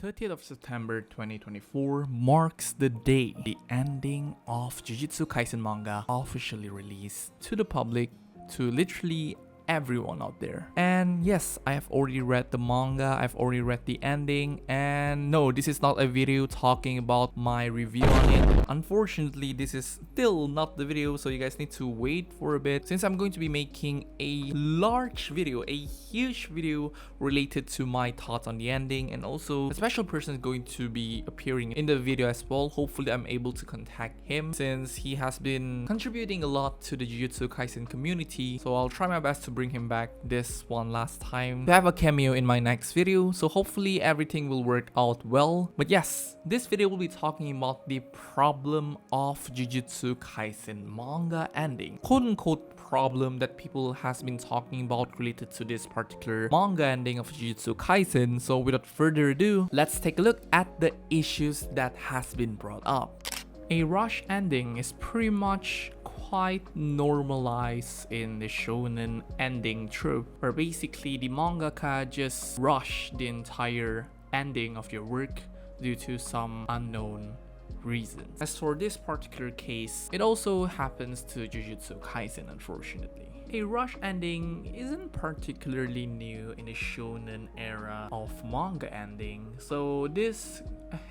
30th of September 2024 marks the day the ending of Jujutsu Kaisen manga officially released to the public, to literally everyone out there. And yes, I have already read the manga, I've already read the ending, and no, this is not a video talking about my review on it. Unfortunately, this is still not the video, so you guys need to wait for a bit, since I'm going to be making a large video, a huge video related to my thoughts on the ending, and also a special person is going to be appearing in the video as well. Hopefully I'm able to contact him, since he has been contributing a lot to the Jujutsu Kaisen community, so I'll try my best to bring him back this one last time to have a cameo in my next video, so hopefully everything will work out well. But yes, this video will be talking about the problem of Jujutsu Kaisen manga ending, quote-unquote problem that people has been talking about related to this particular manga ending of Jujutsu Kaisen. So without further ado, let's take a look at the issues that has been brought up. A rush ending is pretty much quite normalized in the shonen ending trope, where basically the mangaka just rush the entire ending of your work due to some unknown reasons. As for this particular case, it also happens to Jujutsu Kaisen, unfortunately. A rush ending isn't particularly new in the shonen era of manga ending, so this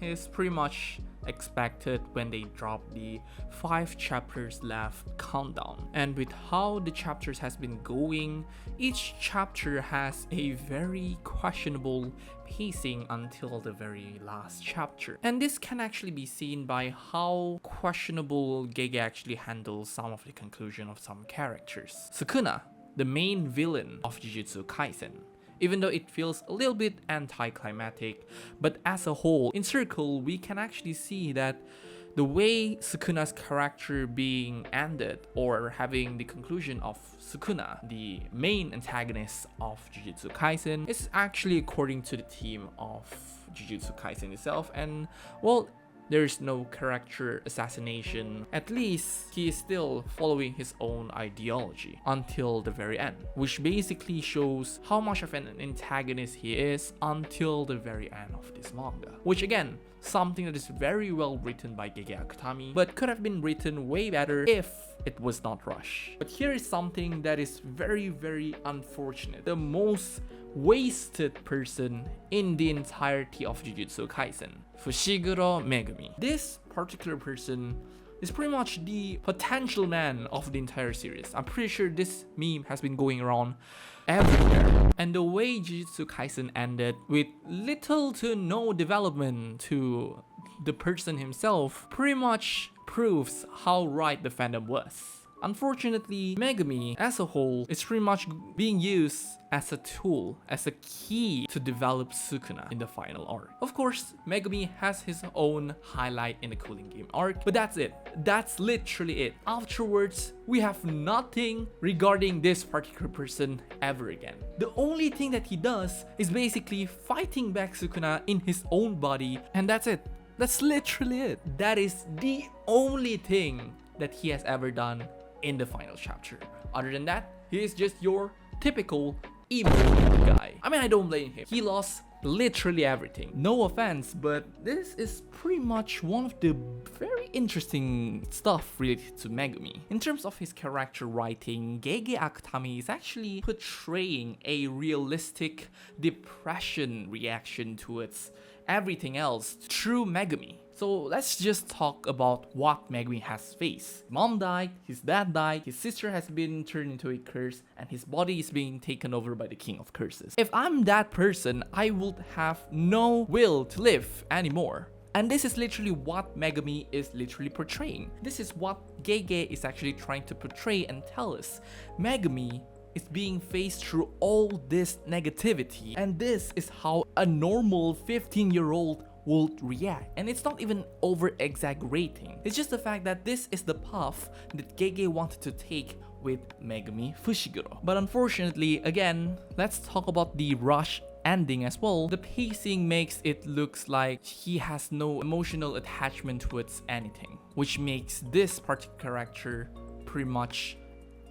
is pretty much expected when they drop the 5 chapters left countdown. And with how the chapters has been going, each chapter has a very questionable pacing until the very last chapter. And this can actually be seen by how questionable Gege actually handles some of the conclusion of some characters. Sukuna, the main villain of Jujutsu Kaisen, even though it feels a little bit anticlimactic, but as a whole, in circle, we can actually see that the way Sukuna's character being ended, or having the conclusion of Sukuna, the main antagonist of Jujutsu Kaisen, is actually according to the team of Jujutsu Kaisen itself. And well, there's no character assassination. At least he is still following his own ideology until the very end, which basically shows how much of an antagonist he is until the very end of this manga. Which again, something that is very well written by Gege Akutami, but could have been written way better if it was not rushed. But here is something that is very unfortunate. The most wasted person in the entirety of Jujutsu Kaisen, Fushiguro Megumi. This particular person is pretty much the potential man of the entire series. I'm pretty sure this meme has been going around everywhere. And the way Jujutsu Kaisen ended with little to no development to the person himself pretty much proves how right the fandom was. Unfortunately, Megumi as a whole is pretty much being used as a tool, as a key to develop Sukuna in the final arc. Of course, Megumi has his own highlight in the Cooling Game arc, but that's it. That's literally it. Afterwards, we have nothing regarding this particular person ever again. The only thing that he does is basically fighting back Sukuna in his own body, and that's it. That's literally it. That is the only thing that he has ever done in the final chapter. Other than that, he is just your typical emo guy. I mean, I don't blame him. He lost literally everything. No offense, but this is pretty much one of the very interesting stuff related to Megumi. In terms of his character writing, Gege Akutami is actually portraying a realistic depression reaction towards everything else through Megumi. So let's just talk about what Megumi has faced. Mom died, his dad died, his sister has been turned into a curse, and his body is being taken over by the King of Curses. If I'm that person, I would have no will to live anymore. And this is literally what Megumi is literally portraying. This is what Gege is actually trying to portray and tell us. Megumi is being faced through all this negativity, and this is how a normal 15-year-old would react. And it's not even over exaggerating, it's just the fact that this is the path that Gege wanted to take with Megumi Fushiguro. But unfortunately, again, let's talk about the rush ending as well. The pacing makes it looks like he has no emotional attachment towards anything, which makes this particular character pretty much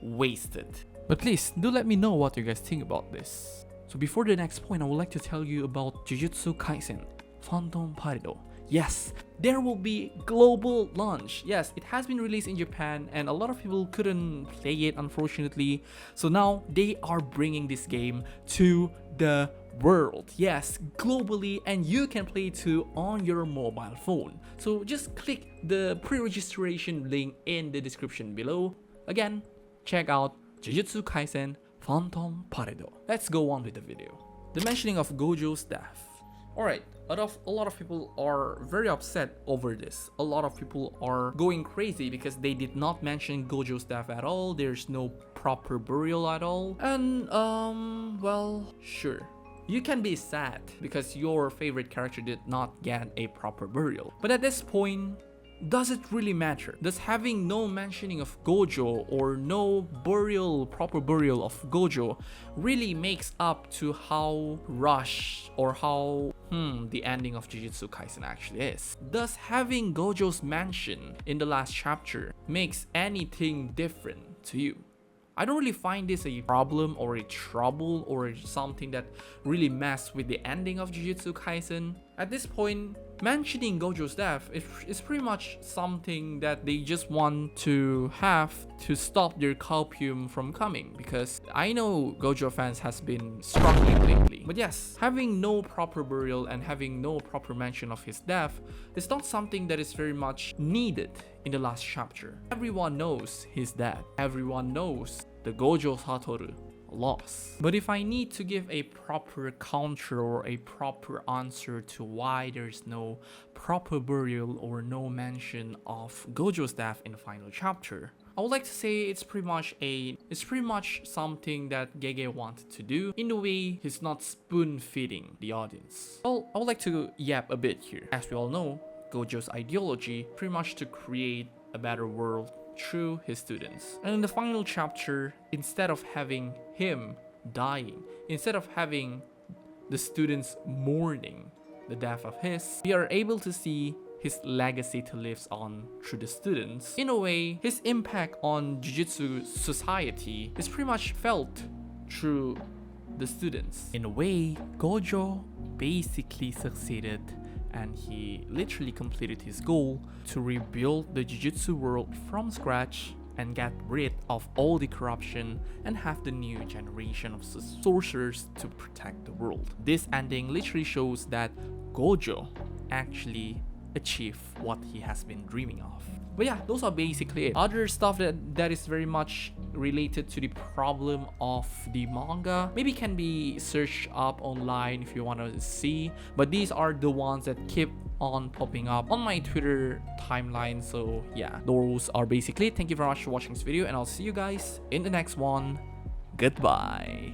wasted. But please do let me know what you guys think about this. So before the next point, I would like to tell you about Jujutsu Kaisen. Phantom Parido. Yes, there will be global launch. Yes, it has been released in Japan and a lot of people couldn't play it, unfortunately. So now they are bringing this game to the world. Yes, globally, and you can play it too on your mobile phone. So just click the pre-registration link in the description below. Again, check out Jujutsu Kaisen Phantom Parido. Let's go on with the video. The mentioning of Gojo's death. Alright, a lot of people are very upset over this. A lot of people are going crazy because they did not mention Gojo's death at all. There's no proper burial at all. And well, sure. You can be sad because your favorite character did not get a proper burial. But at this point, does it really matter? Does having no mentioning of Gojo or no proper burial of Gojo really makes up to how rushed or how the ending of Jujutsu Kaisen actually is? Does having Gojo's mention in the last chapter makes anything different to you? I don't really find this a problem or a trouble or something that really messed with the ending of Jujutsu Kaisen. At this point, mentioning Gojo's death is pretty much something that they just want to have to stop their copium from coming, because I know Gojo fans has been struggling lately. But yes, having no proper burial and having no proper mention of his death is not something that is very much needed in the last chapter. Everyone knows he's dead. Everyone knows the Gojo Satoru lost. But if I need to give a proper counter or a proper answer to why there's no proper burial or no mention of Gojo's death in the final chapter, I would like to say it's pretty much something that Gege wanted to do. In a way, he's not spoon-feeding the audience. Well, I would like to yap a bit here. As we all know, Gojo's ideology pretty much to create a better world through his students. And in the final chapter, instead of having him dying, instead of having the students mourning the death of his, we are able to see his legacy to live on through the students. In a way, his impact on Jujutsu society is pretty much felt through the students. In a way, Gojo basically succeeded and he literally completed his goal to rebuild the Jujutsu world from scratch and get rid of all the corruption and have the new generation of sorcerers to protect the world. This ending literally shows that Gojo actually achieved what he has been dreaming of. But yeah, those are basically it. Other stuff that is very much related to the problem of the manga maybe can be searched up online if you want to see, but these are the ones that keep on popping up on my Twitter timeline. So yeah, those are basically it. Thank you very much for watching this video and I'll see you guys in the next one. Goodbye.